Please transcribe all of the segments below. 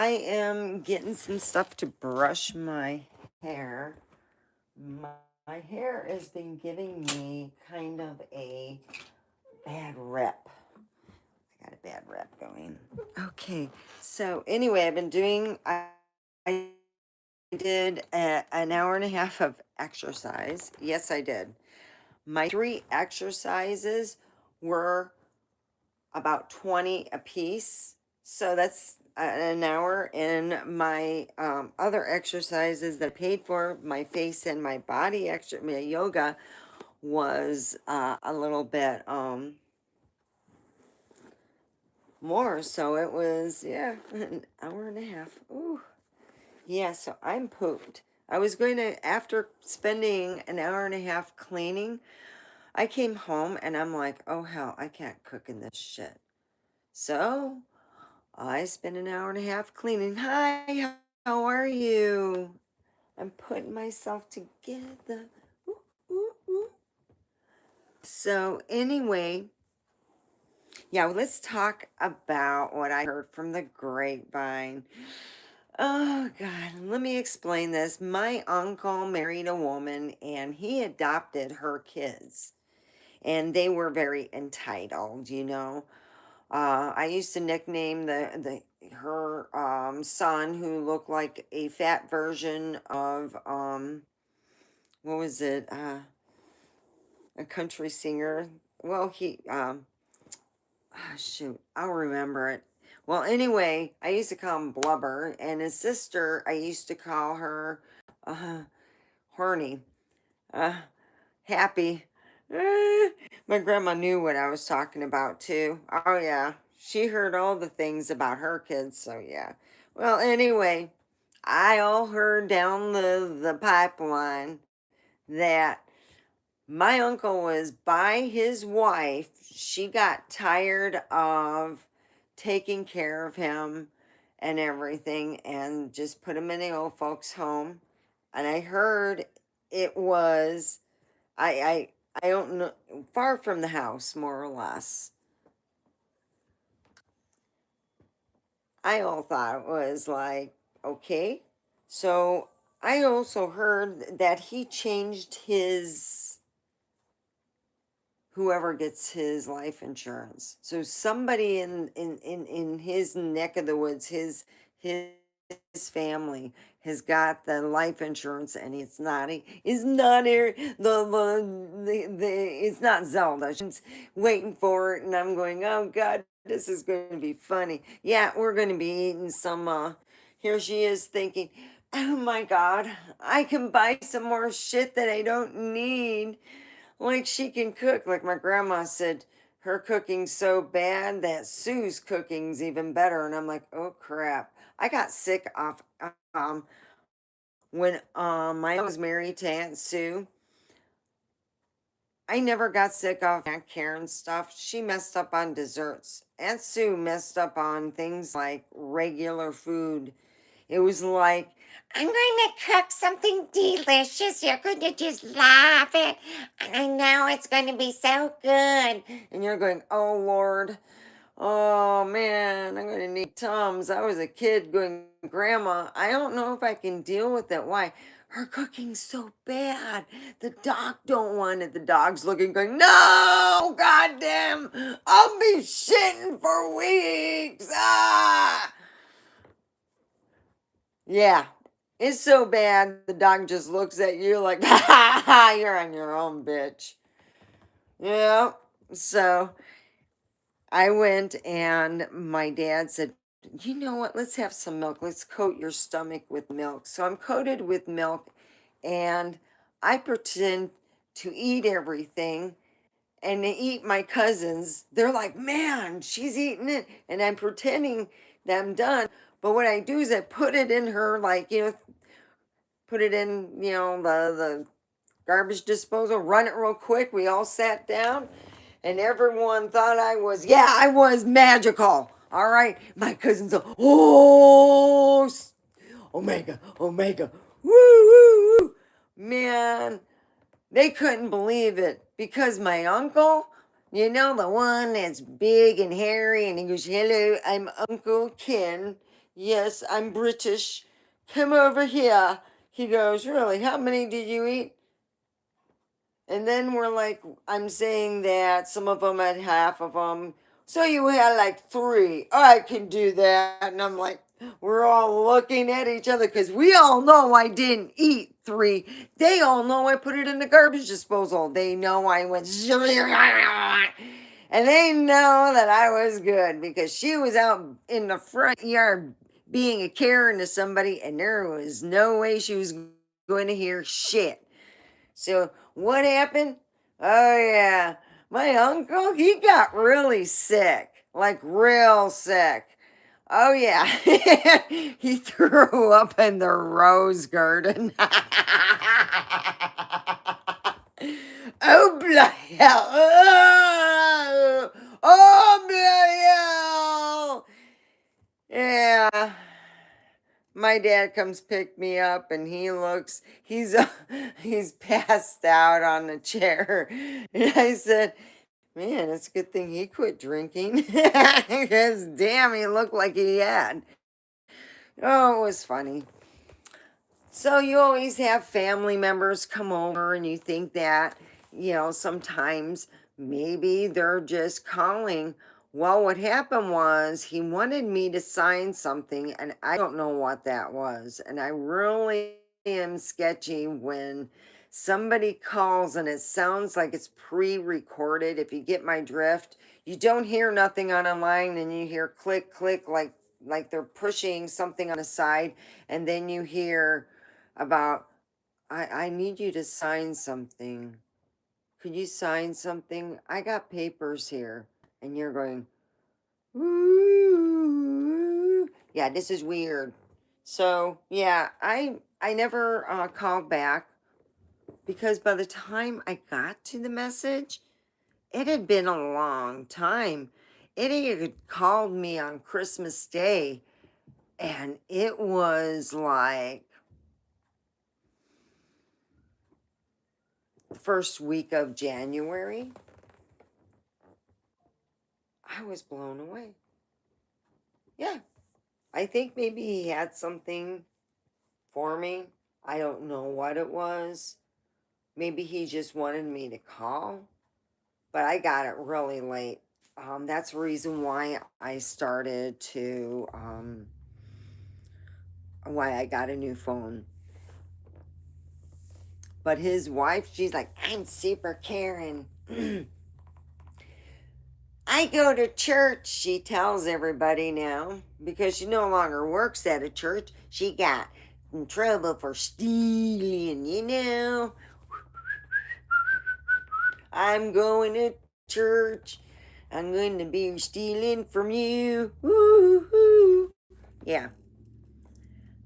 I am getting some stuff to brush my hair. My hair has been giving me kind of a bad rep. I got a bad rep going. Okay, so anyway, I did an hour and a half of exercise. Yes, I did. My 3 exercises were about 20 a piece. So that's an hour. And my other exercises that I paid for, my face and my body, my yoga, was a little bit more. So it was, yeah, an hour and a half. Ooh. Yeah, so I'm pooped. I was going to, after spending an hour and a half cleaning, I came home and I'm like, oh hell, I can't cook in this shit. So I spent an hour and a half cleaning. Hi, how are you? I'm putting myself together. Ooh, ooh, ooh. So anyway, yeah, well, let's talk about what I heard from the grapevine. Oh God, let me explain this. My uncle married a woman and he adopted her kids. And they were very entitled, you know. I used to nickname the her son, who looked like a fat version of what was it? A country singer. Well, he shoot, I'll remember it. Well, anyway, I used to call him Blubber, and his sister, I used to call her Horny, uh, Happy. My grandma knew what I was talking about too. Oh yeah, she heard all the things about her kids. So yeah. Well, anyway, I all heard down the pipeline that my uncle was by his wife. She got tired of taking care of him and everything, and just put him in the old folks' home. And I heard it was I I don't know, far from the house, more or less. I all thought it was like, okay. So I also heard that he changed his, whoever gets his life insurance. So somebody in his neck of the woods, his family has got the life insurance, and it's not here, it's not Zelda. She's waiting for it, and I'm going, oh God, this is going to be funny. Yeah, we're going to be eating some here she is thinking, oh my God, I can buy some more shit that I don't need. Like she can cook. Like my grandma said, her cooking's so bad that Sue's cooking's even better. And I'm like, oh crap. I got sick off when my aunt was married to Aunt Sue. I never got sick off Aunt Karen's stuff. She messed up on desserts. Aunt Sue messed up on things like regular food. It was like, I'm going to cook something delicious. You're going to just love it. And I know it's going to be so good. And you're going, oh, Lord. Oh, man, I'm going to need Tums. I was a kid going, Grandma, I don't know if I can deal with it. Why? Her cooking's so bad. The dog don't want it. The dog's looking, going, no, goddamn, I'll be shitting for weeks. Ah! Yeah, it's so bad. The dog just looks at you like, ha ha, you're on your own, bitch. Yeah. So I went, and my dad said, you know what? Let's have some milk. Let's coat your stomach with milk. So I'm coated with milk, and I pretend to eat everything and to eat my cousins. They're like, man, she's eating it. And I'm pretending that I'm done. But what I do is I put it in her, like, put it in, the garbage disposal, run it real quick. We all sat down, and everyone thought I was magical. All right. My cousins are, oh, Omega, Omega, woo, woo, woo. Man, they couldn't believe it because my uncle, the one that's big and hairy, and he goes, hello, I'm Uncle Ken. Yes, I'm British. Come over here. He goes, really? How many did you eat? And then we're like, I'm saying that some of them had half of them. So you had like three. I can do that. And I'm like, we're all looking at each other because we all know I didn't eat three. They all know I put it in the garbage disposal. They know I went, and they know that I was good because she was out in the front yard being a Karen to somebody, and there was no way she was going to hear shit. So what happened? Oh yeah, my uncle, he got really sick, like real sick. Oh yeah, he threw up in the rose garden. Oh bloody hell! Oh bloody hell! Yeah. My dad comes pick me up and he looks, he's passed out on the chair. And I said, man, it's a good thing he quit drinking because damn, he looked like he had. Oh, it was funny. So you always have family members come over and you think that, sometimes maybe they're just calling. Well, what happened was he wanted me to sign something and I don't know what that was. And I really am sketchy when somebody calls and it sounds like it's pre-recorded. If you get my drift, you don't hear nothing on a line and you hear click, click, like they're pushing something on the side, and then you hear about, I need you to sign something. Could you sign something? I got papers here. And you're going, ooh. Yeah, this is weird. So, yeah, I never called back because by the time I got to the message, it had been a long time. It had called me on Christmas Day, and it was like first week of January. I was blown away. Yeah, I think maybe he had something for me. I don't know what it was. Maybe he just wanted me to call, but I got it really late. That's the reason why I started to, why I got a new phone. But his wife, she's like, I'm super Karen. I go to church, she tells everybody now, because she no longer works at a church. She got in trouble for stealing. I'm going to church. I'm going to be stealing from you. Woo-hoo. Yeah.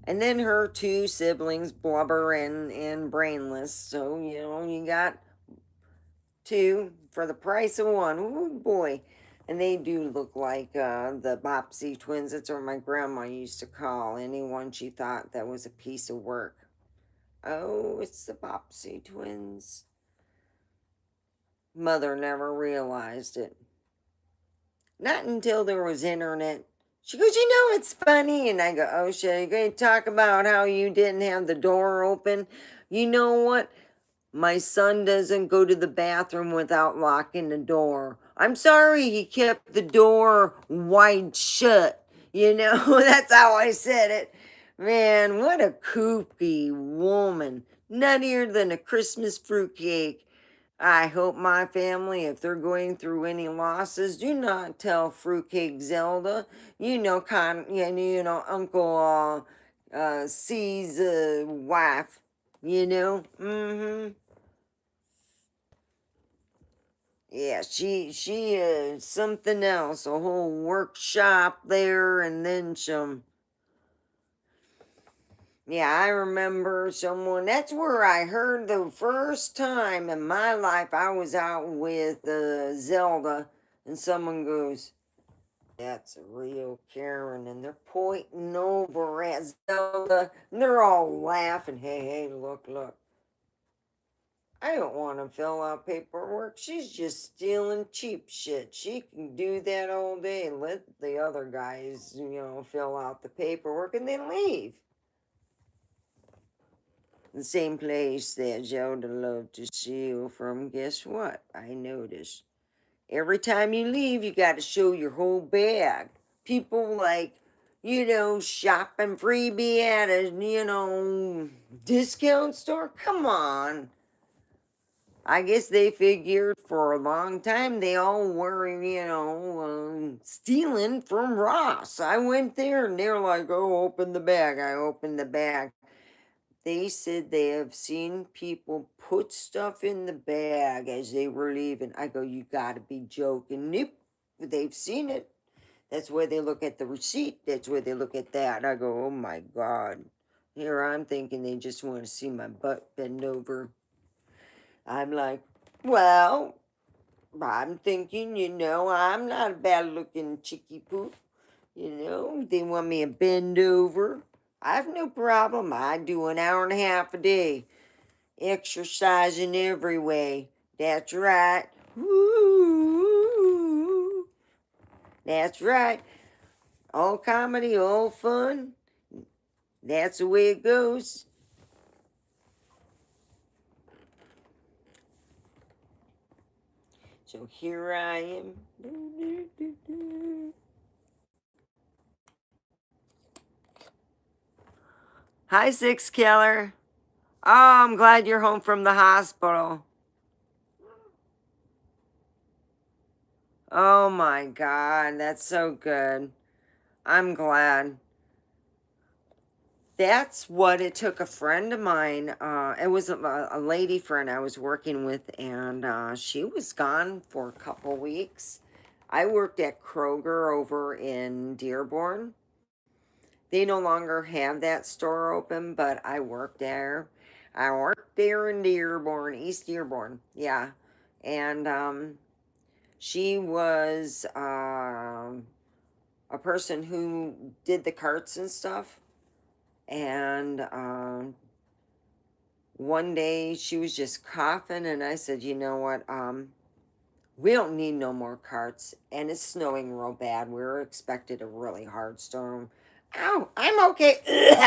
And then her two siblings, Blubber and Brainless. So, you got two for the price of one. Oh boy. And they do look like the Bopsy twins. That's what my grandma used to call anyone she thought that was a piece of work. Oh, it's the Bopsy twins. Mother never realized it. Not until there was internet. She goes, it's funny. And I go, oh shit, are you going to talk about how you didn't have the door open? You know what? My son doesn't go to the bathroom without locking the door. I'm sorry he kept the door wide shut. That's how I said it. Man, what a kooky woman. Nuttier than a Christmas fruitcake. I hope my family, if they're going through any losses, do not tell Fruitcake Zelda. Uncle C's wife. Mm-hmm. Yeah, she is something else. A whole workshop there, and then some. Yeah, I remember someone. That's where I heard the first time in my life I was out with Zelda, and someone goes, "That's a real Karen," and they're pointing over at Zelda, and they're all laughing. Hey, hey, look, look. I don't want to fill out paperwork. She's just stealing cheap shit. She can do that all day and let the other guys, fill out the paperwork and then leave. The same place that Zelda loved to steal from. Guess what? I noticed. Every time you leave, you got to show your whole bag. People like, shopping freebie at a, discount store. Come on. I guess they figured for a long time they all were, stealing from Ross. I went there and they're like, oh, open the bag. I opened the bag. They said they have seen people put stuff in the bag as they were leaving. I go, you gotta be joking. Nope, they've seen it. That's where they look at the receipt. That's where they look at that. I go, oh my God. Here I'm thinking they just want to see my butt bend over. I'm like, well, I'm thinking, I'm not a bad looking chickie poop. They want me to bend over. I have no problem. I do an hour and a half a day, exercising every way. That's right. Woo! That's right. All comedy, all fun. That's the way it goes. So here I am. Hi, Six Killer. Oh, I'm glad you're home from the hospital. Oh my God, that's so good. I'm glad. That's what it took a friend of mine. It was a lady friend I was working with, and she was gone for a couple weeks. I worked at Kroger over in Dearborn. They no longer have that store open, but I worked there. I worked there in Dearborn, East Dearborn. Yeah. And she was a person who did the carts and stuff. And one day she was just coughing, and I said, you know what? We don't need no more carts, and it's snowing real bad. We were expected a really hard storm. Ow, I'm okay. It's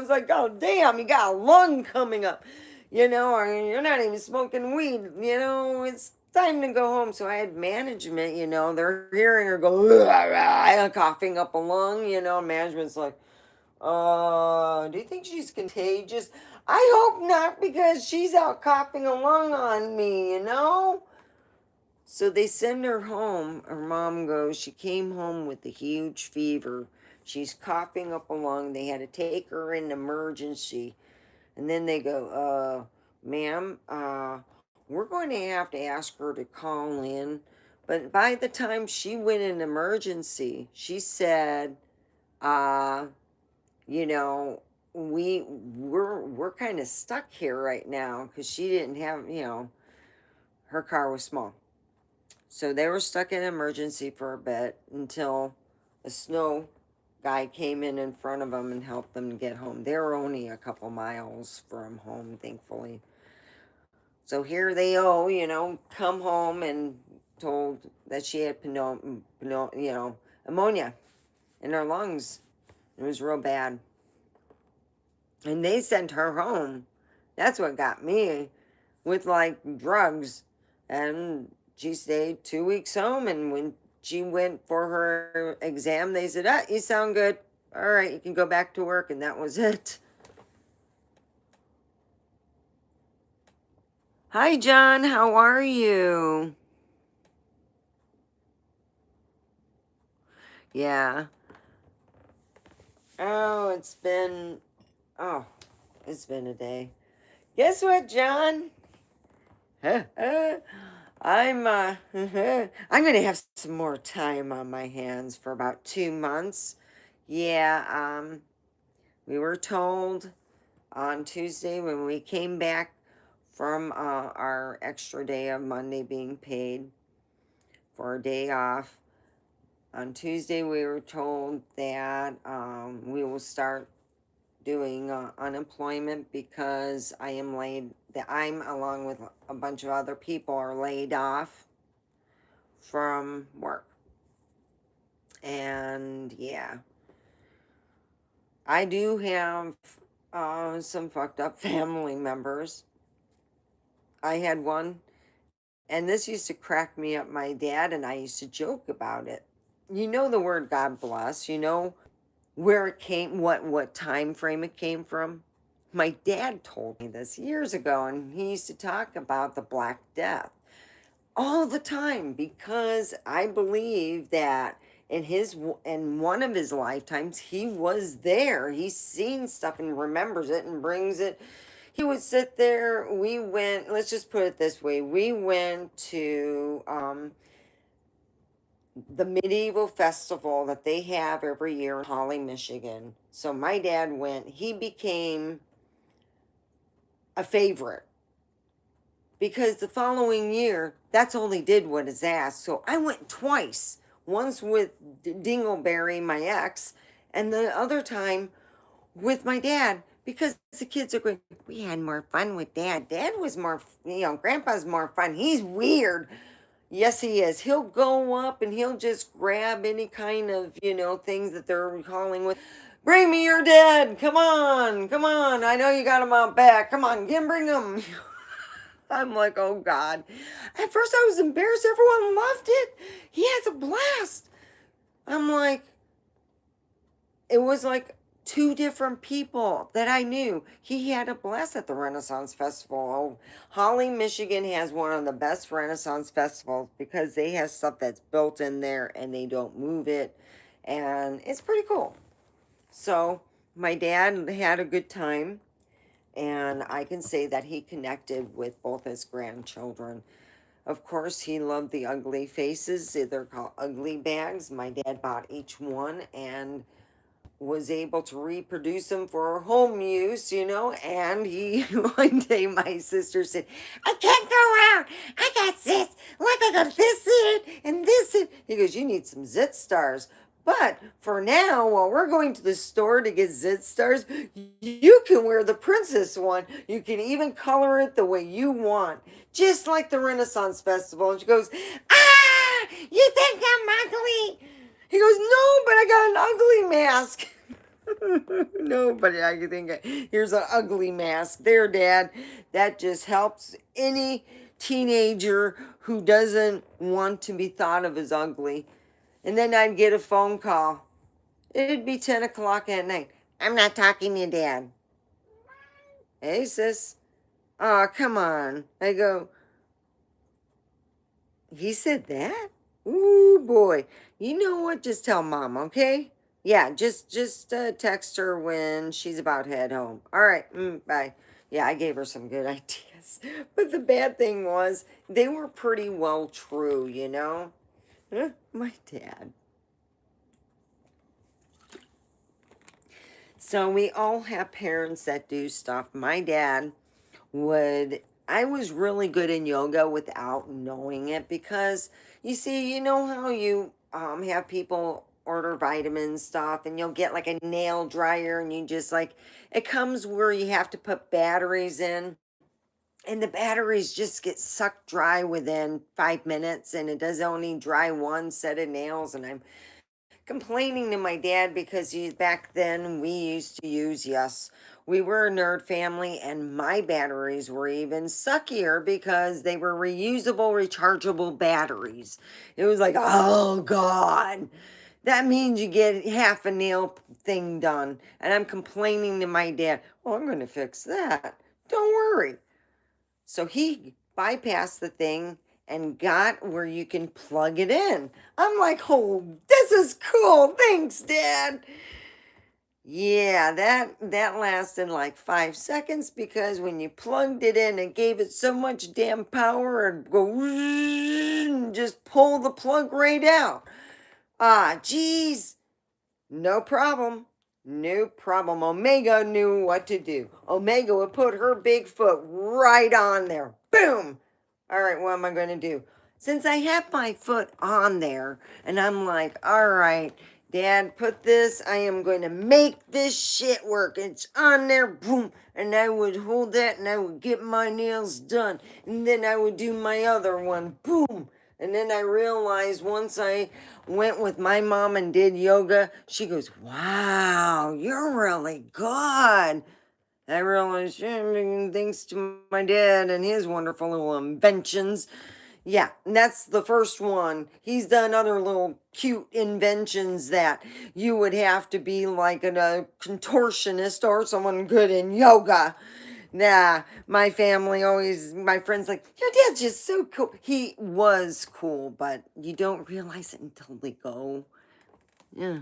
like, oh, damn, you got a lung coming up. Or you're not even smoking weed. It's time to go home. So I had management, they're hearing her go, coughing up a lung. Management's like, do you think she's contagious? I hope not, because she's out coughing a lung on me. So they send her home. Her mom goes, she came home with a huge fever. She's coughing up a lung. They had to take her in emergency. And then they go, ma'am, we're going to have to ask her to call in. But by the time she went in emergency, she said, uh, you know, we're kind of stuck here right now, because she didn't have, her car was small. So they were stuck in emergency for a bit until a snow guy came in front of them and helped them get home. They were only a couple miles from home, thankfully. So here they come home and told that she had pneumonia in her lungs. It was real bad. And they sent her home. That's what got me, with like drugs. And she stayed 2 weeks home. And when she went for her exam, they said, you sound good. All right, you can go back to work. And that was it. Hi, John. How are you? Yeah. Oh, it's been a day. Guess what, John? I'm I'm gonna have some more time on my hands for about 2 months. Yeah, we were told on Tuesday when we came back from our extra day of Monday being paid for a day off. On Tuesday we were told that we will start doing unemployment because I'm along with a bunch of other people are laid off from work. And yeah, I do have some fucked up family members. I had one, and this used to crack me up. My dad and I used to joke about it. You know the word God bless, you know where it came, what time frame it came from. My dad told me this years ago, and he used to talk about the Black Death all the time because I believe that in one of his lifetimes he was there. He's seen stuff and remembers it and brings it. He would sit there. We went. Let's just put it this way: we went to the medieval festival that they have every year in Holly, Michigan. So my dad went. He became a favorite because the following year, that's all he did what is asked. So I went twice. Once with Dingleberry, my ex, and the other time with my dad because the kids are going, we had more fun with dad. Dad was more, grandpa's more fun. He's weird. Yes, he is. He'll go up and he'll just grab any kind of, things that they're calling with. Bring me your dad. Come on. Come on. I know you got him out back. Come on. Bring him. I'm like, oh God. At first I was embarrassed. Everyone loved it. He has a blast. I'm like, it was like two different people that I knew. He had a blast at the Renaissance Festival. Oh, Holly, Michigan has one of the best Renaissance festivals because they have stuff that's built in there and they don't move it. And it's pretty cool. So my dad had a good time. And I can say that he connected with both his grandchildren. Of course, he loved the ugly faces. They're called ugly bags. My dad bought each one and was able to reproduce them for home use, and he, one day my sister said, I can't go out. I got this. Look, I got this in and this in. He goes, you need some Zit Stars. But for now, while we're going to the store to get Zit Stars, you can wear the princess one. You can even color it the way you want, just like the Renaissance Festival. And she goes, you think I'm ugly? He goes, no, but I got an ugly mask. Nobody, I can think here's an ugly mask. There, Dad. That just helps any teenager who doesn't want to be thought of as ugly. And then I'd get a phone call. It'd be 10 o'clock at night. I'm not talking to you, Dad. Hey, sis. Oh, come on. I go, he said that? Ooh, boy. You know what? Just tell Mom, okay? Yeah, just text her when she's about to head home. All right, bye. Yeah, I gave her some good ideas. But the bad thing was, they were pretty well true, My dad. So we all have parents that do stuff. My dad I was really good in yoga without knowing it because, you see, you know how you have people order vitamin stuff and you'll get like a nail dryer and you just like, it comes where you have to put batteries in and the batteries just get sucked dry within 5 minutes and it does only dry one set of nails. And I'm complaining to my dad because back then we used to use, yes, we were a nerd family and my batteries were even suckier because they were reusable, rechargeable batteries. It was like, oh God, that means you get half a nail thing done. And I'm complaining to my dad, well, I'm going to fix that. Don't worry. So he bypassed the thing and got where you can plug it in. I'm like, oh, this is cool. Thanks, Dad. Yeah, that lasted like 5 seconds because when you plugged it in and gave it so much damn power and go and just pull the plug right out. Geez. No problem. No problem. Omega knew what to do. Omega would put her big foot right on there. Boom. All right, what am I going to do? Since I have my foot on there, and I'm like, all right, Dad, put this. I am going to make this shit work. It's on there, boom. And I would hold that and I would get my nails done. And then I would do my other one, boom. And then I realized once I went with my mom and did yoga, she goes, wow, you're really good. I realized, yeah, thanks to my dad and his wonderful little inventions. Yeah, and that's the first one. He's done other little cute inventions that you would have to be like a contortionist or someone good in yoga. Nah, my family always, my friends like, your dad's just so cool. He was cool, but you don't realize it until they go. Yeah.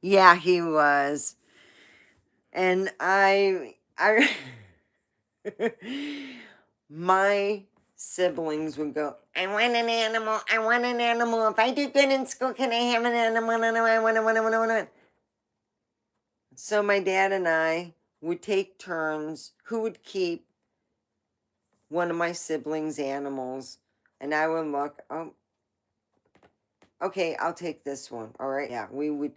Yeah, he was. And my siblings would go, I want an animal. I want an animal. If I do good in school, can I have an animal? I want. So my dad and I would take turns who would keep one of my siblings' animals. And I would look, oh, okay, I'll take this one. All right, yeah, we would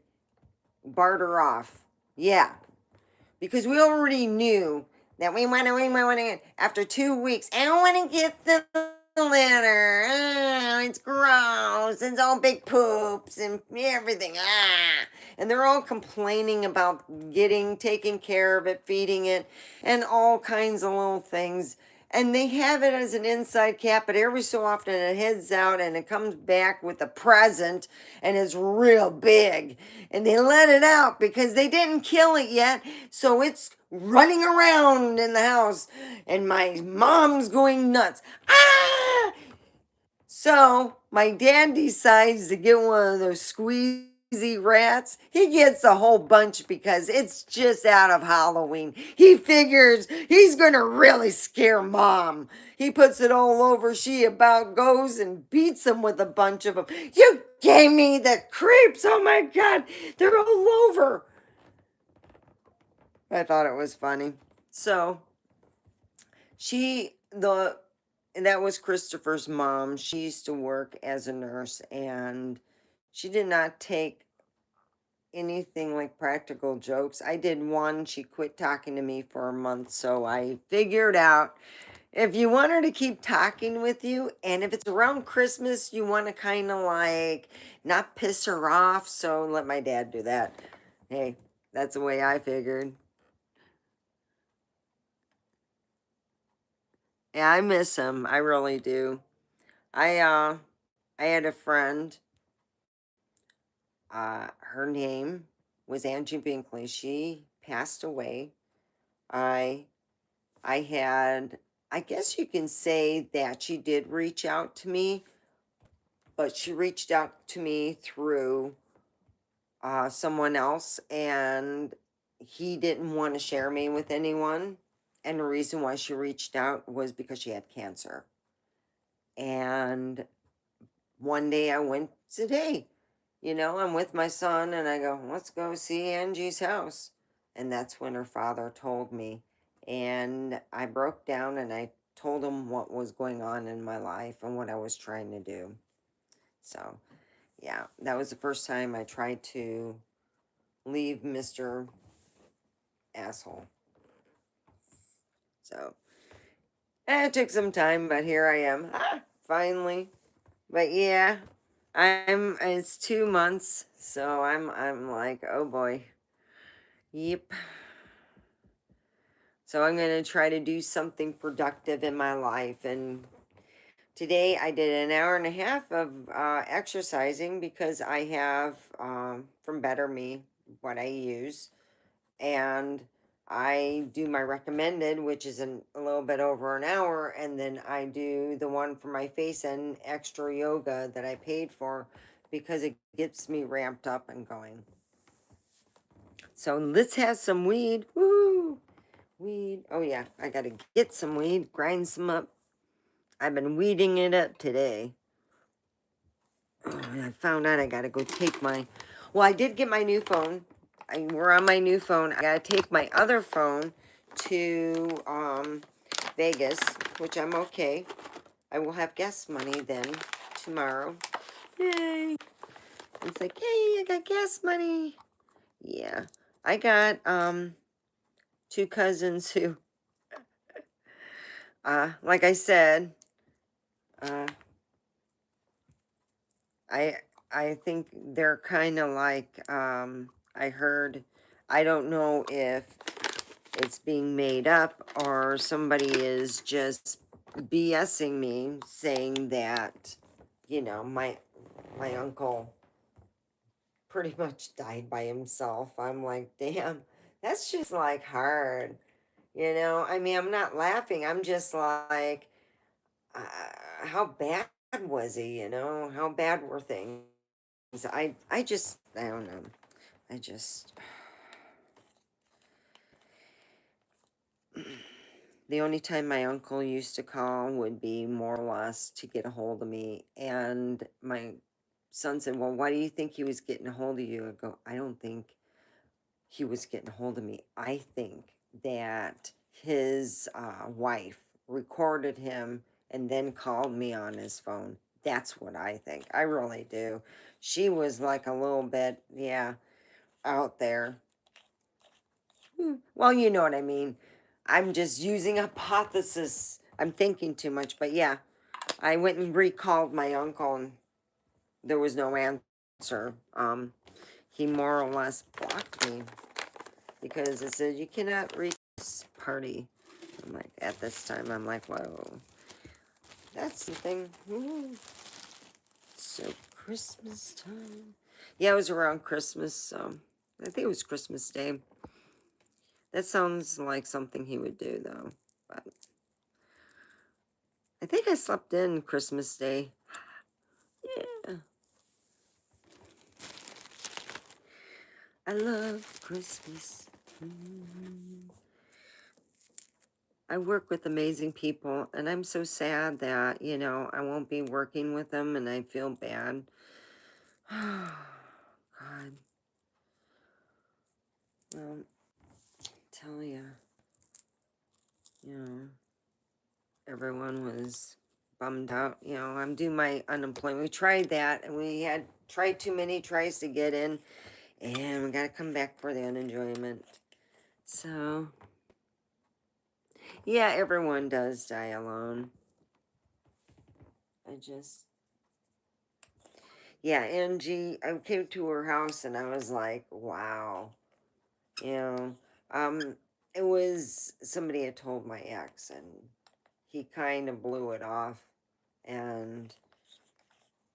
barter off. Yeah, because we already knew that we want to, after 2 weeks, I don't want to get the litter. It's gross. It's all big poops and everything. And they're all complaining about taking care of it, feeding it, and all kinds of little things. And they have it as an inside cap, but every so often it heads out and it comes back with a present and it's real big. And they let it out because they didn't kill it yet. So it's running around in the house and my mom's going nuts. Ah! So my dad decides to get one of those squeezy rats. He gets a whole bunch because it's just out of Halloween. He figures he's going to really scare mom. He puts it all over. She about goes and beats him with a bunch of them. You gave me the creeps. Oh my God. They're all over. I thought it was funny. So that was Christopher's mom. She used to work as a nurse and she did not take anything like practical jokes. I did one. She quit talking to me for a month. So I figured out if you want her to keep talking with you, and if it's around Christmas, you want to kind of like not piss her off. So let my dad do that. Hey, that's the way I figured. Yeah, I miss him. I really do. I had a friend. Her name was Angie Binkley. She passed away. I I had, I guess you can say that she did reach out to me, but she reached out to me through someone else, and he didn't want to share me with anyone. And the reason why she reached out was because she had cancer. And one day I went today, I'm with my son and I go, let's go see Angie's house. And that's when her father told me. And I broke down and I told him what was going on in my life and what I was trying to do. So, yeah, that was the first time I tried to leave Mr. Asshole. So, it took some time, but here I am. Finally. But yeah, it's 2 months, so I'm like, oh boy. Yep. So I'm going to try to do something productive in my life. And today I did an hour and a half of exercising because I have from Better Me what I use. And I do my recommended, which is a little bit over an hour. And then I do the one for my face and extra yoga that I paid for because it gets me ramped up and going. So let's have some weed. Woo! Weed. Oh, yeah. I got to get some weed, grind some up. I've been weeding it up today. I found out I got to go take my... Well, I did get my new phone. We're on my new phone. I got to take my other phone to Vegas, which I'm okay. I will have gas money then tomorrow. Yay. It's like, hey, I got gas money. Yeah. I got two cousins who like I said, uh I I think they're kind of like I heard, I don't know if it's being made up or somebody is just BSing me saying that, my uncle pretty much died by himself. I'm like, damn, that's just like hard. I mean, I'm not laughing. I'm just like, how bad was he? How bad were things? I don't know. I just, the only time my uncle used to call would be more or less to get a hold of me. And my son said, well, why do you think he was getting a hold of you? I go, I don't think he was getting a hold of me. I think that his wife recorded him and then called me on his phone. That's what I think. I really do. She was like a little bit, yeah, out there. Well, you know what I mean. I'm just using hypothesis. I'm thinking too much, but yeah, I went and recalled my uncle and there was no answer. He more or less blocked me because it said you cannot reach this party. I'm like, at this time, I'm like, whoa, that's something. So Christmas time. Yeah, it was around Christmas, so I think it was Christmas Day. That sounds like something he would do, though. But I think I slept in Christmas Day. Yeah. I love Christmas. I work with amazing people, and I'm so sad that, I won't be working with them, and I feel bad. Oh, God. Well, tell ya, you know, everyone was bummed out. I'm due my unemployment. We tried that, and we had tried too many tries to get in, and we got to come back for the unemployment. So, yeah, everyone does die alone. Yeah, Angie, I came to her house and I was like, wow, you know, um, it was somebody had told my ex and he kind of blew it off. And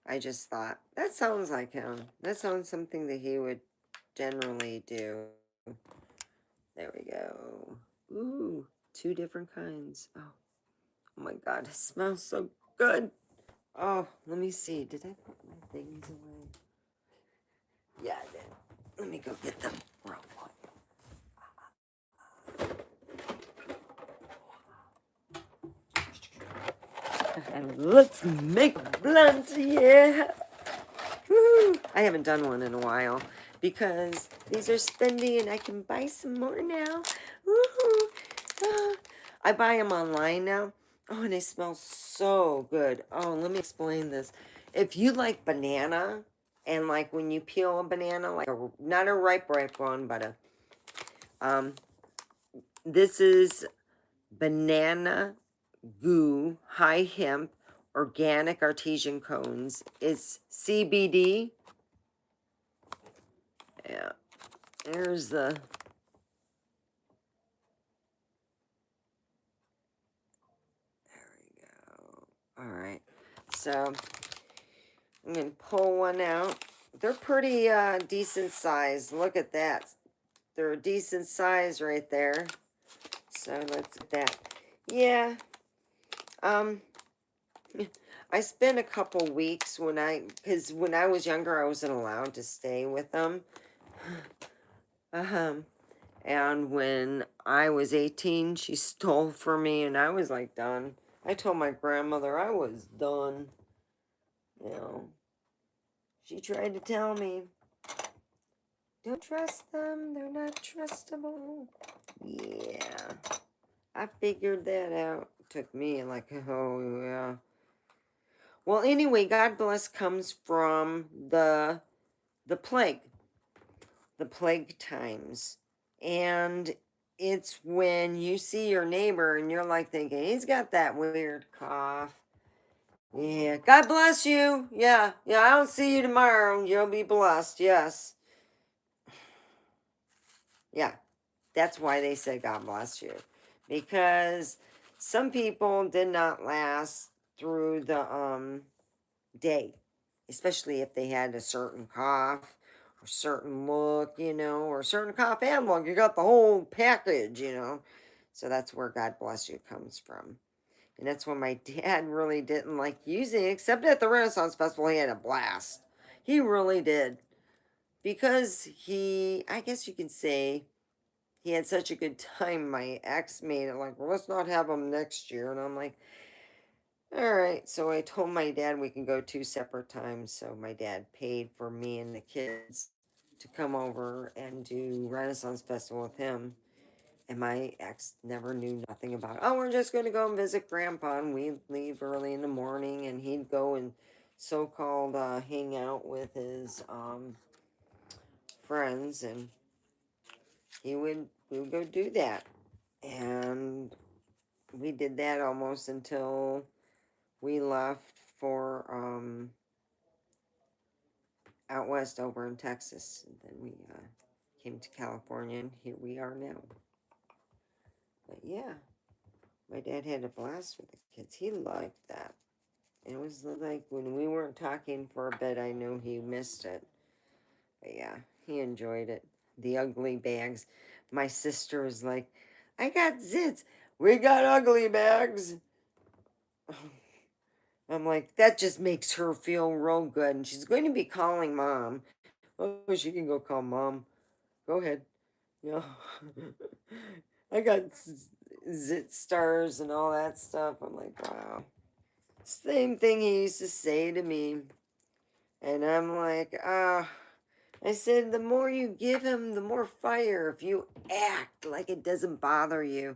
I just thought, that sounds like him. That sounds something that he would generally do. There we go. Ooh, two different kinds. Oh my God, it smells so good. Oh, let me see. Did I put my things away? Yeah, I did. Let me go get them real quick. And let's make blunt, yeah. Woo. I haven't done one in a while because these are spendy and I can buy some more now. Woo. Ah. I buy them online now. Oh, and they smell so good. Oh, let me explain this. If you like banana, and like when you peel a banana, like not a ripe one, but this is banana goo high hemp organic artesian cones. It's CBD. Yeah, there's the. There we go. All right, so I'm gonna pull one out. They're pretty decent size. Look at that. They're a decent size right there. So let's get that. Yeah. I spent a couple weeks because when I was younger, I wasn't allowed to stay with them. And when I was 18, she stole from me, and I was like done. I told my grandmother I was done. She tried to tell me, don't trust them, they're not trustable. Yeah, I figured that out. Took me like, oh yeah. Well, anyway, God bless comes from the the plague, the plague times. And it's when you see your neighbor and you're like thinking, he's got that weird cough. Yeah, God bless you. Yeah, yeah, I'll see you tomorrow. You'll be blessed. Yes. Yeah, that's why they say God bless you. Because some people did not last through the day, especially if they had a certain cough or certain look, or certain cough and look. You got the whole package. So that's where God bless you comes from. And that's when my dad really didn't like using it, except at the Renaissance Festival, he had a blast. He really did. Because I guess you could say, he had such a good time. My ex made it like, well, let's not have him next year. And I'm like, all right. So I told my dad we can go 2 separate times. So my dad paid for me and the kids to come over and do Renaissance Festival with him. And my ex never knew nothing about it. Oh, we're just going to go and visit Grandpa. And we'd leave early in the morning. And he'd go and so-called hang out with his friends. And we would go do that. And we did that almost until we left for out west over in Texas. And then we came to California, and here we are now. But yeah, my dad had a blast with the kids. He liked that. It was like when we weren't talking for a bit, I knew he missed it. But yeah, he enjoyed it. The ugly bags. My sister was like, I got zits. We got ugly bags. I'm like, that just makes her feel real good. And she's going to be calling mom. Oh, she can go call mom. Go ahead. Yeah. I got zit stars and all that stuff. I'm like, wow. Same thing he used to say to me. And I'm like, I said, the more you give him, the more fire. If you act like it doesn't bother you.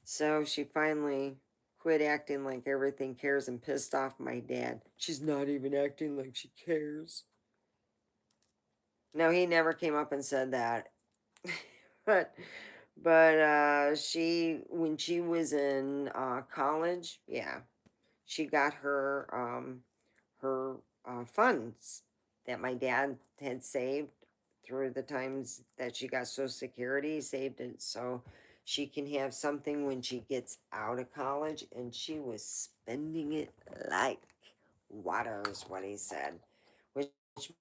So she finally quit acting like everything cares and pissed off my dad. She's not even acting like she cares. No, he never came up and said that. but she when she was in college, yeah, she got her funds that my dad had saved through the times that she got Social Security. He saved it so she can have something when she gets out of college, and she was spending it like water, is what he said, which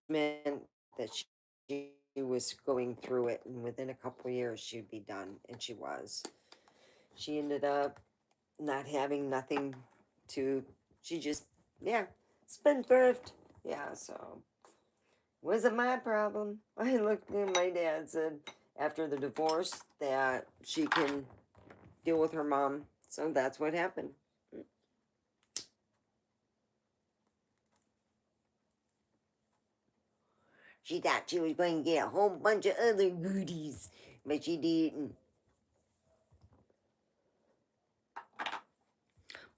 meant that she was going through it, and within a couple of years she'd be done, and she was. She ended up not having nothing to, she just, yeah, spendthrift. Yeah, so wasn't my problem. I looked at my dad, said after the divorce that she can deal with her mom. So that's what happened. She thought she was going to get a whole bunch of other goodies, but she didn't.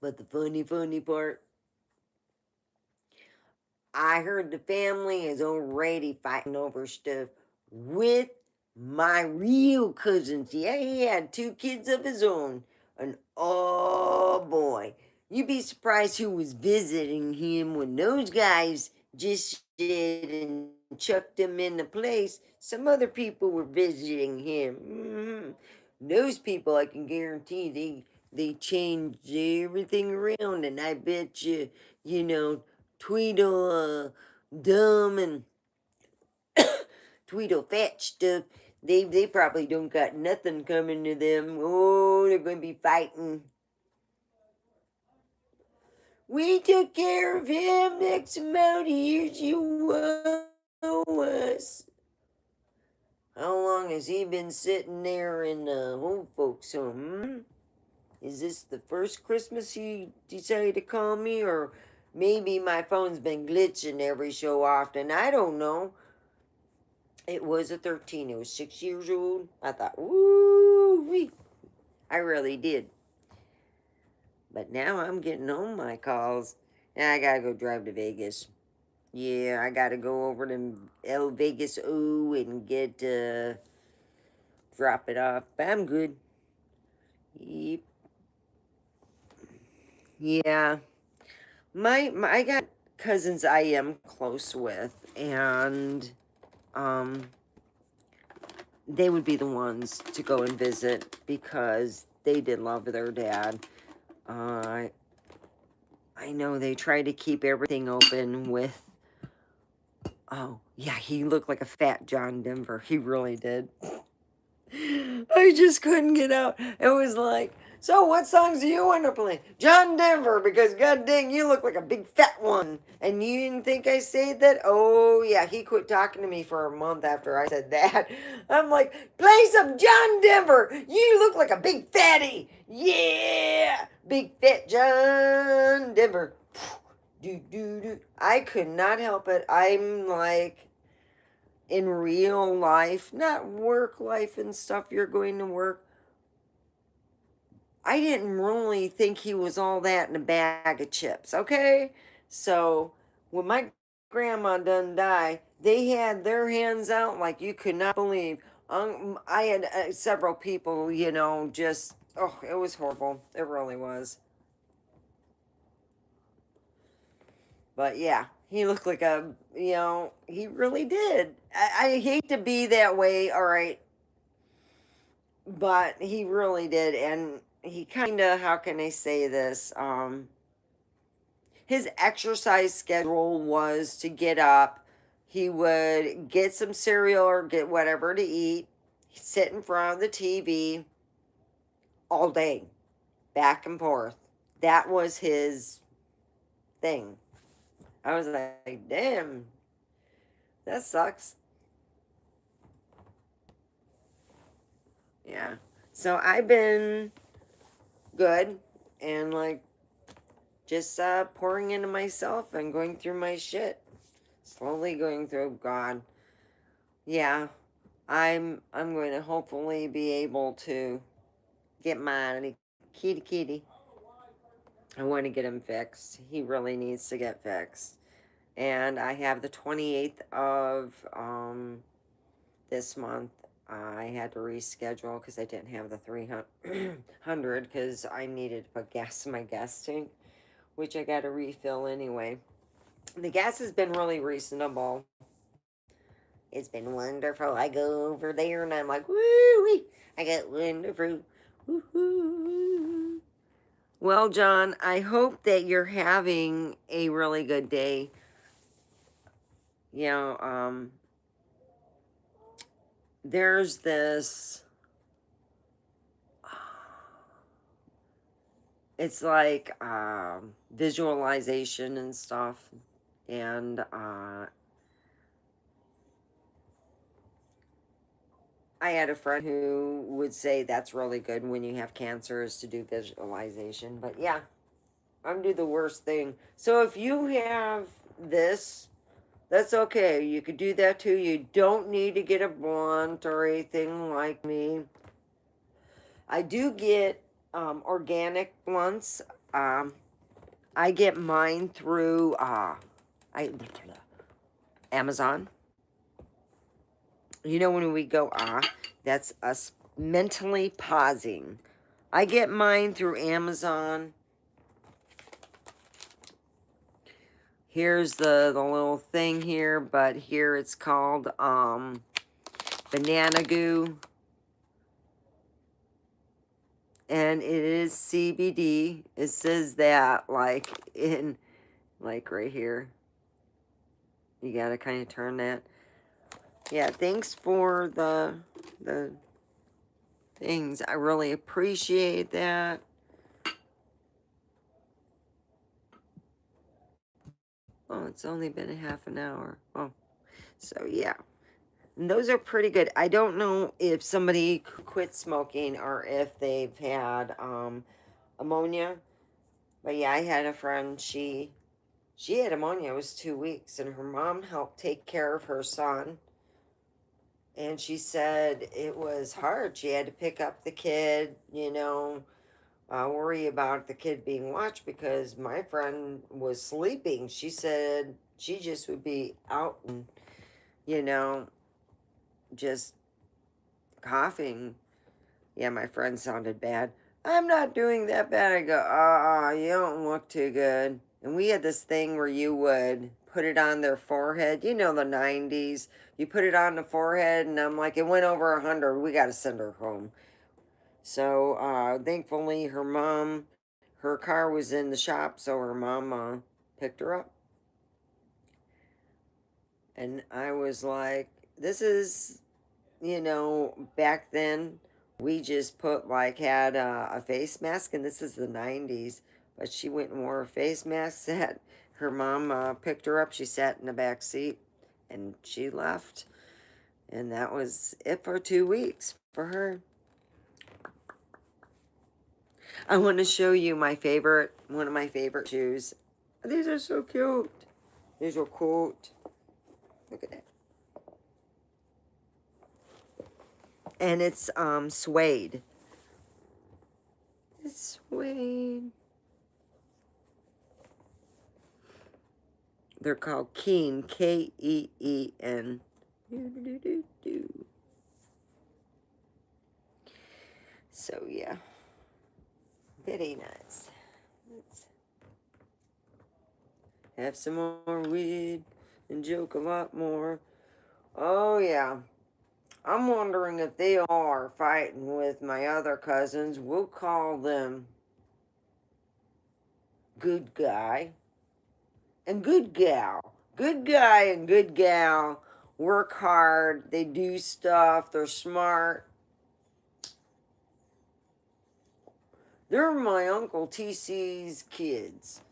But the funny part, I heard the family is already fighting over stuff with my real cousins. Yeah, he had 2 kids of his own. And oh boy, you'd be surprised who was visiting him when those guys just shit and chucked him into place. Some other people were visiting him. Those people, I can guarantee, they changed everything around, and I bet Tweedle Dum and Tweedle Fetch stuff, they probably don't got nothing coming to them. Oh, they're going to be fighting. We took care of him. Next amount of years you owe us. How long has he been sitting there in the old folks' home? Is this the first Christmas he decided to call me, or maybe my phone's been glitching every so often? I don't know. It was a 13. It was 6 years old. I thought, ooh, wee. I really did. But now I'm getting on my calls. Now I gotta go drive to Vegas. Yeah, I gotta go over to El Vegas O and get drop it off. But I'm good. Yep. Yeah. My I got cousins I am close with, and um they would be the ones to go and visit because they did love their dad. Uh, I know they try to keep everything open with. Oh, yeah, he looked like a fat John Denver. He really did. I just couldn't get out. It was like, so what songs do you want to play? John Denver, because god dang, you look like a big fat one. And you didn't think I said that? Oh, yeah, he quit talking to me for a month after I said that. I'm like, play some John Denver. You look like a big fatty. Yeah, big fat John Denver. Do, do, do. I could not help it. I'm like, in real life, not work life and stuff, you're going to work. I didn't really think he was all that in a bag of chips, okay? So when my grandma done die, they had their hands out like you could not believe. I had several people, just, oh, it was horrible. It really was. But yeah, he looked like he really did. I hate to be that way, all right, but he really did. And he kind of, how can I say this? His exercise schedule was to get up, he would get some cereal or get whatever to eat, sit in front of the TV all day, back and forth. That was his thing. I was like, damn, that sucks. Yeah. So I've been good and like just pouring into myself and going through my shit. Slowly going through. God. Yeah. I'm going to hopefully be able to get my kitty. I want to get him fixed. He really needs to get fixed. And I have the 28th of this month. I had to reschedule because I didn't have the 300 because I needed to put gas in my gas tank, which I got to refill anyway. The gas has been really reasonable. It's been wonderful. I go over there and I'm like, woo! I got wonderful. Woo-hoo. Well, John, I hope that you're having a really good day. You know, there's this, it's like visualization and stuff. And I had a friend who would say that's really good when you have cancer is to do visualization. But yeah, I'm do the worst thing. So if you have this, that's okay. You could do that too. You don't need to get a blunt or anything like me. I do get organic blunts. I get mine through Amazon. You know when we go that's us mentally pausing. I get mine through Amazon. Here's the little thing here, but here it's called banana goo. And it is CBD. It says that like right here. You gotta kind of turn that. Yeah, thanks for the things. I really appreciate that. Oh, it's only been a half an hour. Oh, so yeah. And those are pretty good. I don't know if somebody quit smoking or if they've had ammonia. But yeah, I had a friend, she had ammonia. It was 2 weeks, and her mom helped take care of her son. And she said it was hard. She had to pick up the kid, worry about the kid being watched because my friend was sleeping. She said she just would be out and, you know, just coughing. Yeah, my friend sounded bad. I'm not doing that bad. I go, you don't look too good. And we had this thing where you would put it on their forehead. You know, the 90s. You put it on the forehead, and I'm like, it went over 100. We got to send her home. So, thankfully, her car was in the shop, so her mom picked her up. And I was like, this is, back then we just put like had a face mask, and this is the 90s, but she went and wore a face mask. Sat Her mom picked her up. She sat in the back seat and she left, and that was it for 2 weeks for her. I want to show you one of my favorite shoes. These are so cute. These are cute. Look at that. And it's suede. It's suede. They're called Keen, Keen. So yeah, very nice. Let's have some more weed and joke a lot more. Oh yeah. I'm wondering if they are fighting with my other cousins. We'll call them good guy and good gal. Good guy and good gal work hard. They do stuff. They're smart. They're my Uncle TC's kids.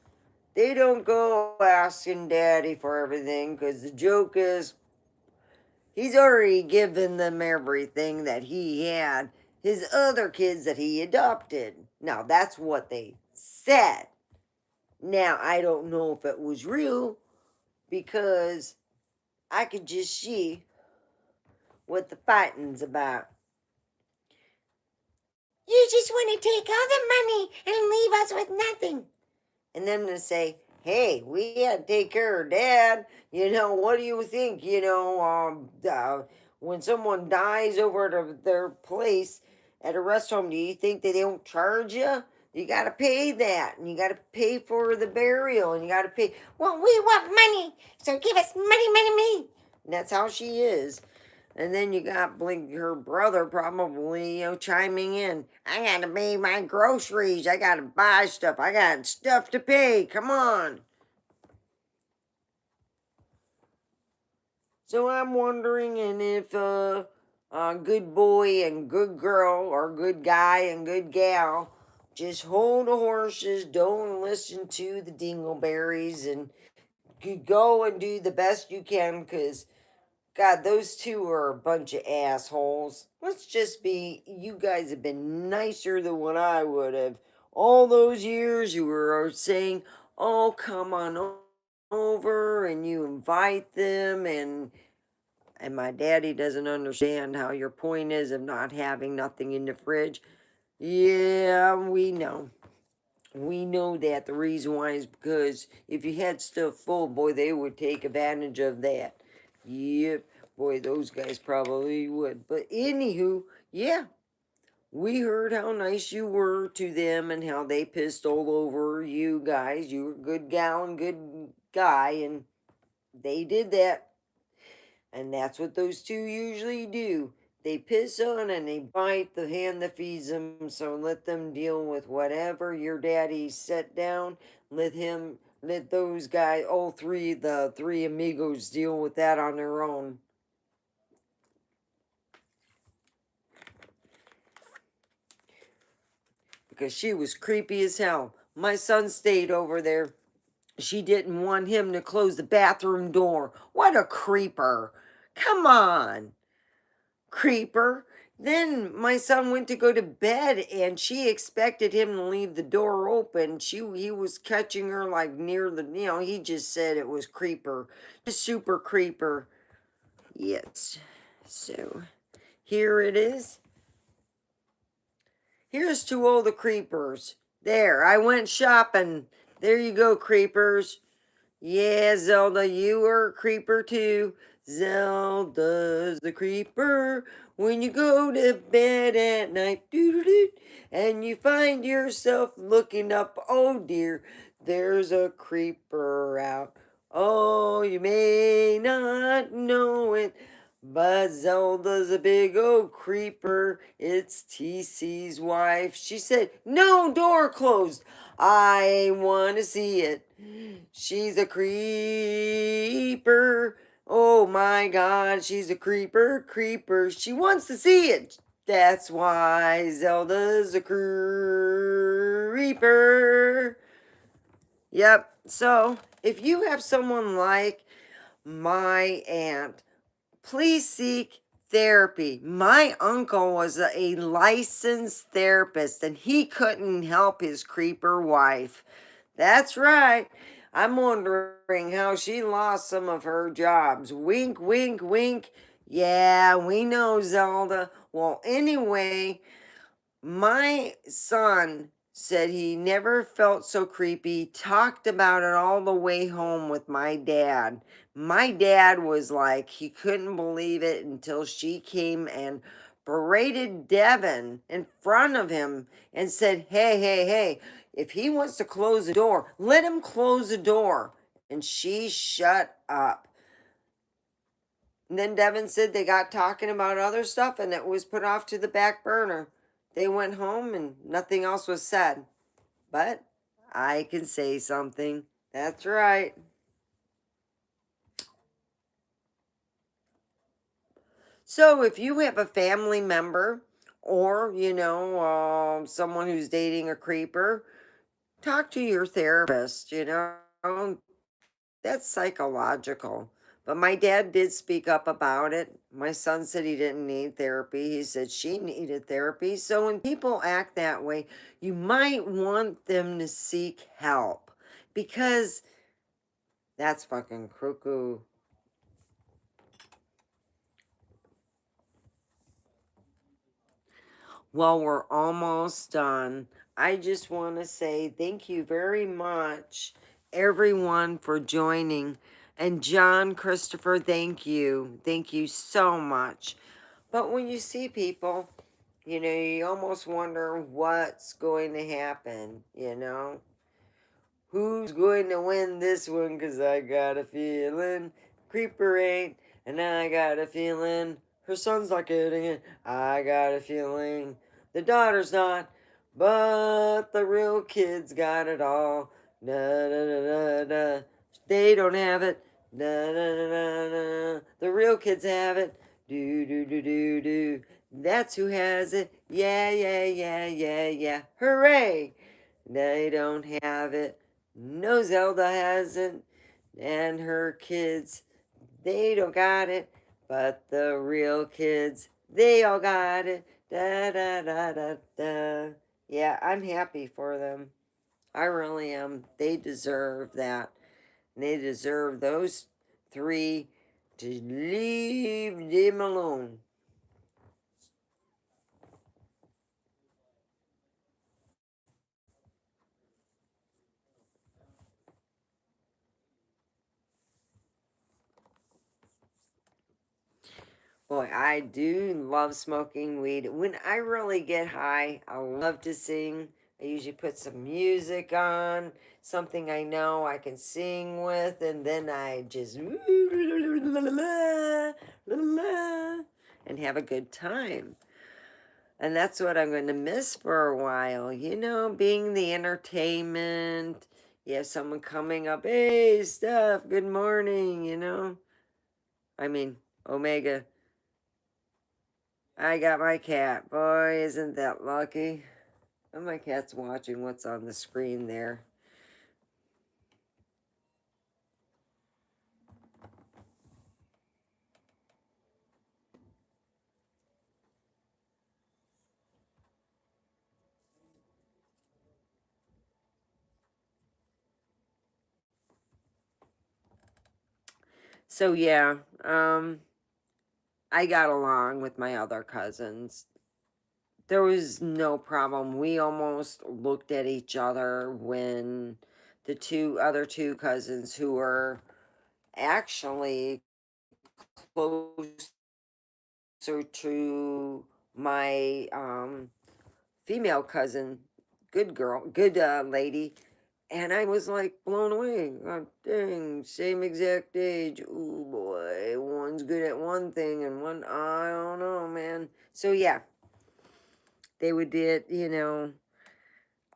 They don't go asking Daddy for everything, because the joke is he's already given them everything that he had his other kids that he adopted. Now, that's what they said. Now, I don't know if it was real, because I could just see what the fighting's about. You just want to take all the money and leave us with nothing. And then to say, hey, we had to take care of Dad. What do you think? When someone dies over at their place at a rest home, do you think that they don't charge you? You got to pay that, and you got to pay for the burial, and you got to pay. Well, we want money, so give us money, money, money. And that's how she is. And then you got Blink, her brother, probably, chiming in. I gotta pay my groceries. I gotta buy stuff. I got stuff to pay. Come on. So I'm wondering, and if good boy and good girl, or good guy and good gal, just hold the horses. Don't listen to the dingleberries, and go and do the best you can, because God, those two are a bunch of assholes. Let's just be, you guys have been nicer than what I would have. All those years you were saying, oh, come on over, and you invite them, and my daddy doesn't understand how your point is of not having nothing in the fridge. Yeah, we know. We know that the reason why is because if you had stuff full, boy, they would take advantage of that. Yep. Boy, those guys probably would. But anywho, yeah, we heard how nice you were to them and how they pissed all over you guys. You were a good gal and good guy, and they did that. And that's what those two usually do. They piss on and they bite the hand that feeds them. So let them deal with whatever your daddy set down. Let those guys, the three amigos, deal with that on their own. Because she was creepy as hell. My son stayed over there. She didn't want him to close the bathroom door. What a creeper. Come on, creeper. Then my son went to go to bed, and she expected him to leave the door open. He was catching her like near the, he just said it was creeper. Just super creeper. Yes. So here it is. Here's to all the creepers. There, I went shopping. There you go, creepers. Yeah, Zelda, you were a creeper too. Zelda's the creeper. When you go to bed at night, doo-doo-doo, and you find yourself looking up, oh dear, there's a creeper out. Oh, you may not know it, but Zelda's a big old creeper. It's TC's wife. She said, no, door closed. I want to see it. She's a creeper. Oh my god, she's a creeper, creeper. She wants to see it. That's why Zelda's a creeper. Yep. So, if you have someone like my aunt, please seek therapy. My uncle was a licensed therapist and he couldn't help his creeper wife. That's right. I'm wondering how she lost some of her jobs. Wink, wink, wink. Yeah, we know, Zelda. Well, anyway, my son said he never felt so creepy, talked about it all the way home with my dad. My dad was like, he couldn't believe it until she came and berated Devin in front of him and said, hey, hey, hey, if he wants to close the door, let him close the door. And she shut up. And then Devin said they got talking about other stuff and it was put off to the back burner. They went home and nothing else was said. But I can say something. That's right. So if you have a family member or, someone who's dating a creeper, talk to your therapist. That's psychological. But my dad did speak up about it. My son said he didn't need therapy. He said she needed therapy. So when people act that way, you might want them to seek help because that's fucking cuckoo. Well, we're almost done. I just want to say thank you very much, everyone, for joining. And John Christopher, thank you. Thank you so much. But when you see people, you almost wonder what's going to happen. Who's going to win this one? Because I got a feeling Creeper ain't, and I got a feeling her son's not getting it. I got a feeling the daughter's not, but the real kid's got it all. Da da da da da. They don't have it. Da da da da da. The real kids have it. Do do do do do. That's who has it. Yeah, yeah, yeah, yeah, yeah. Hooray! They don't have it. No, Zelda hasn't. And her kids, they don't got it. But the real kids, they all got it. Da da da da da. Yeah, I'm happy for them. I really am. They deserve that. And they deserve those three to leave them alone. Boy, I do love smoking weed. When I really get high, I love to sing. I usually put some music on, something I know I can sing with, and then I just and have a good time. And that's what I'm going to miss for a while, being the entertainment. You have someone coming up, hey, Steph, good morning. I mean, Omega. I got my cat. Boy, isn't that lucky. And my cat's watching what's on the screen there. So yeah, I got along with my other cousins. There was no problem. We almost looked at each other when the other two cousins who were actually closer to my female cousin, good girl, good lady. And I was like blown away. God dang, same exact age. Oh boy, one's good at one thing and one, I don't know, man. So yeah, they would get,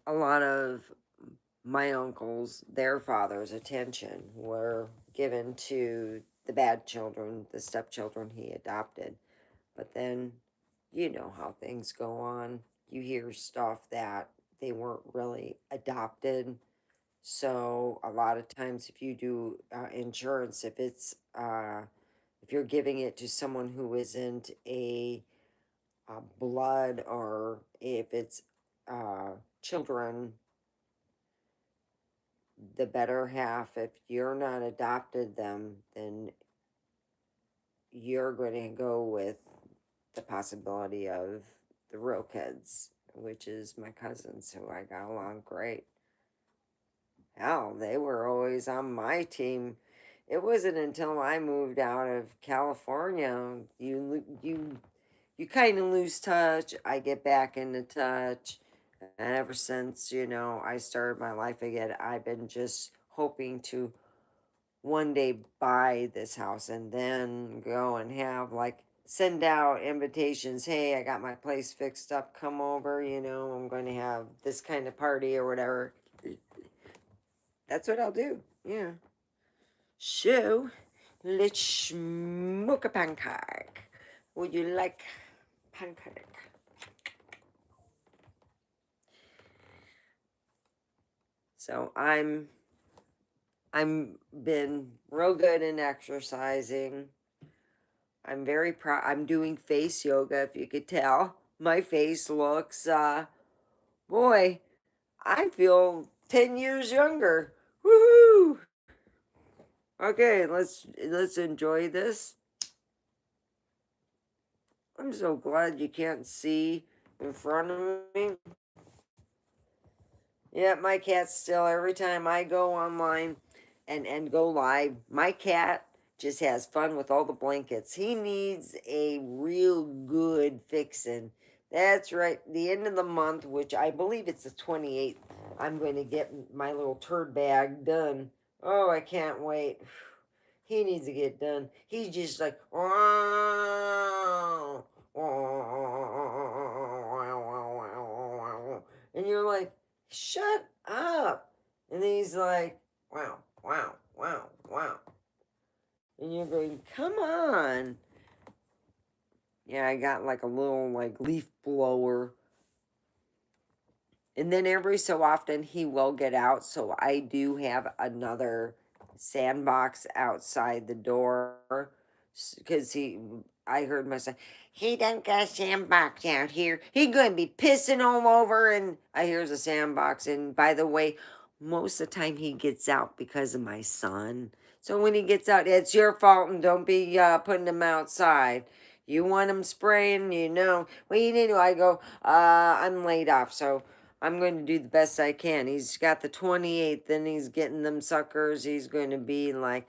a lot of my uncles, their father's attention were given to the bad children, the stepchildren he adopted. But then, you know how things go on. You hear stuff that they weren't really adopted. So a lot of times, if you do insurance, if you're giving it to someone who isn't a blood, or if it's children, the better half, if you're not adopted them, then you're going to go with the possibility of the real kids, which is my cousins who I got along great. Hell, they were always on my team. It wasn't until I moved out of California, you kind of lose touch. I get back into touch. And ever since, I started my life again, I've been just hoping to one day buy this house and then go and have like send out invitations. Hey, I got my place fixed up. Come over. I'm going to have this kind of party or whatever. That's what I'll do. Yeah. So, let's smoke a pancake. Would you like pancake? So I'm been real good in exercising. I'm very proud. I'm doing face yoga, if you could tell. My face looks, boy, I feel 10 years younger. Woohoo! Okay, let's enjoy this. I'm so glad you can't see in front of me. Yeah, my cat's still, every time I go online and go live, my cat just has fun with all the blankets. He needs a real good fixin'. That's right, the end of the month, which I believe it's the 28th, I'm going to get my little turd bag done. Oh, I can't wait. He needs to get done. He's just like, and you're like, shut up. And then he's like, wow, wow, wow, wow. And you're going, come on. Yeah, I got like a little like leaf blower. And then every so often he will get out. So I do have another sandbox outside the door. Because I heard my son, he done got a sandbox out here. He gonna be pissing all over. And I hears a sandbox. And by the way, most of the time he gets out because of my son. So when he gets out, it's your fault, and don't be putting him outside. You want him spraying, What you need to do? I go, I'm laid off, so I'm going to do the best I can. He's got the 28th, then he's getting them suckers. He's going to be like,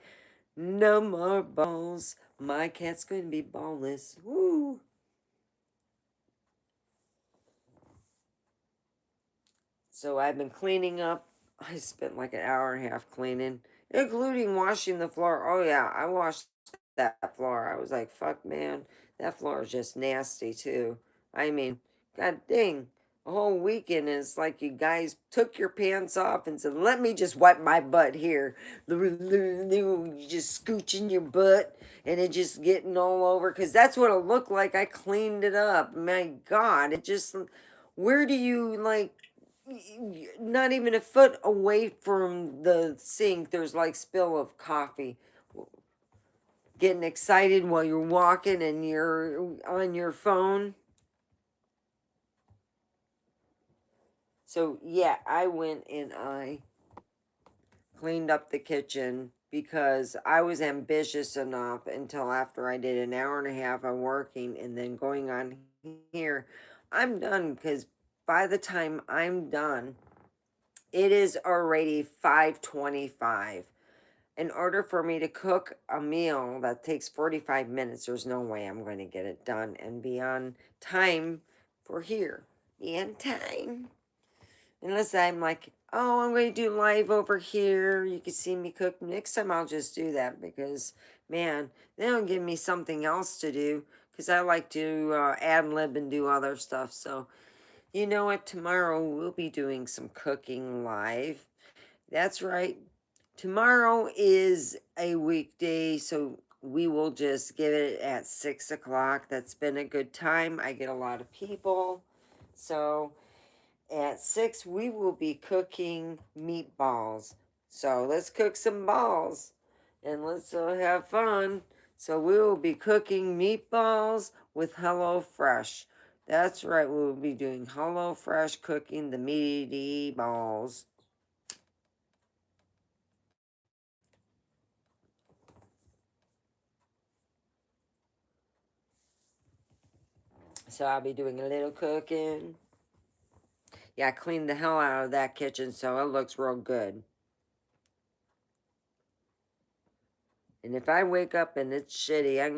no more balls. My cat's going to be ballless. Woo! So I've been cleaning up. I spent like an hour and a half cleaning, including washing the floor. Oh, yeah, I washed that floor. I was like, fuck, man. That floor is just nasty, too. I mean, god dang. A whole weekend is like you guys took your pants off and said, let me just wipe my butt here. You just scooching your butt and it just getting all over. Because that's what it looked like. I cleaned it up. My God. It just, where do you like, not even a foot away from the sink, there's like spill of coffee. Getting excited while you're walking and you're on your phone. So yeah, I went and I cleaned up the kitchen because I was ambitious enough until after I did an hour and a half of working and then going on here. I'm done, because by the time I'm done, It is already 5:25. In order for me to cook a meal that takes 45 minutes, there's no way I'm going to get it done and be on time for here. Be on time. Unless I'm like, oh, I'm going to do live over here. You can see me cook. Next time I'll just do that because, man, they don't give me something else to do because I like to ad lib and do other stuff. So, you know what? Tomorrow we'll be doing some cooking live. That's right. Tomorrow is a weekday, so we will just give it at 6 o'clock. That's been a good time. I get a lot of people. So at 6, we will be cooking meatballs. So let's cook some balls and let's have fun. So we will be cooking meatballs with HelloFresh. That's right, we will be doing HelloFresh cooking the meaty balls. So I'll be doing a little cooking. Yeah, I cleaned the hell out of that kitchen so it looks real good. And if I wake up and it's shitty, I'm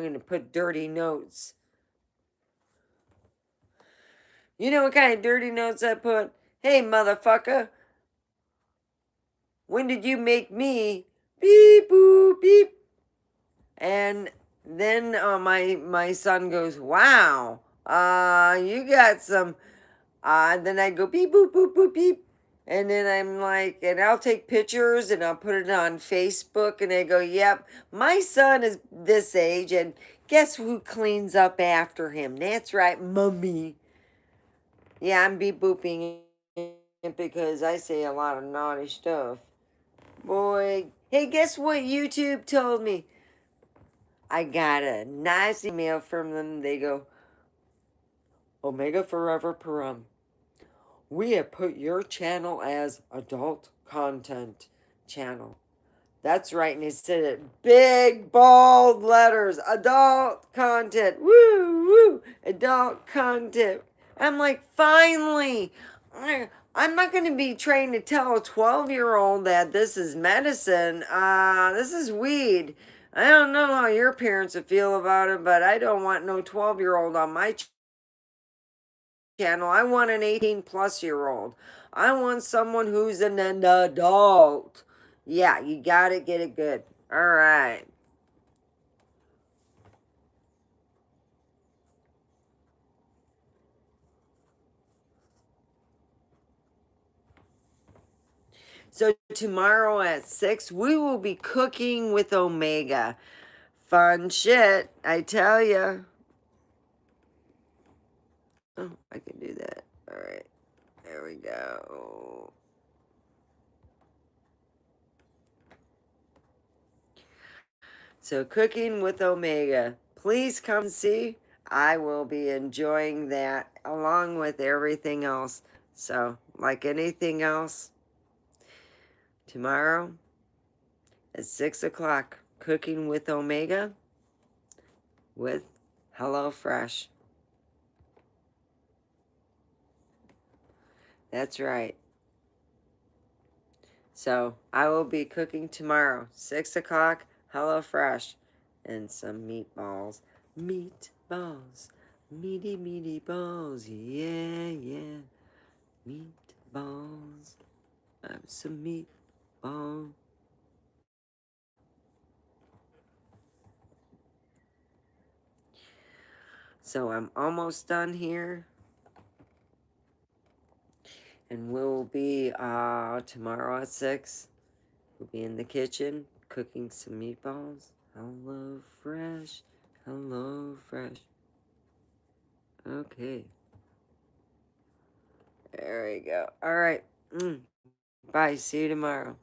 gonna put dirty notes. You know what kind of dirty notes I put? Hey, motherfucker, when did you make me? Beep, boop, beep. And then my son goes, wow, you got some. Then I go beep, boop, boop, boop, beep. And then I'm like, and I'll take pictures and I'll put it on Facebook. And I go, yep, my son is this age. And guess who cleans up after him? That's right, mommy. Yeah, I'm beep booping it because I say a lot of naughty stuff. Boy, hey, guess what YouTube told me? I got a nice email from them. They go, Omegaforeverpahrump. We have put your channel as adult content channel. That's right, and it said it big bold letters, adult content. Woo woo, adult content. I'm like, finally. I'm not going to be trying to tell a 12-year-old that this is medicine. This is weed. I don't know how your parents would feel about it, but I don't want no 12-year-old on my channel. I want an 18-plus-year-old. I want someone who's an adult. Yeah, you gotta get it good. All right. So tomorrow at 6, we will be cooking with Omega. Fun shit, I tell ya. Oh, I can do that. All right. There we go. So cooking with Omega. Please come see. I will be enjoying that along with everything else. So, like anything else, tomorrow at 6 o'clock, cooking with Omega with HelloFresh. That's right. So, I will be cooking tomorrow, 6 o'clock, HelloFresh, and some meatballs. Meatballs. Meaty, meaty balls. Yeah, yeah. Meatballs. Have some meatballs. So I'm almost done here. And we'll be tomorrow at 6. We'll be in the kitchen cooking some meatballs. Hello Fresh. Hello Fresh. Okay. There we go. All right. Bye. See you tomorrow.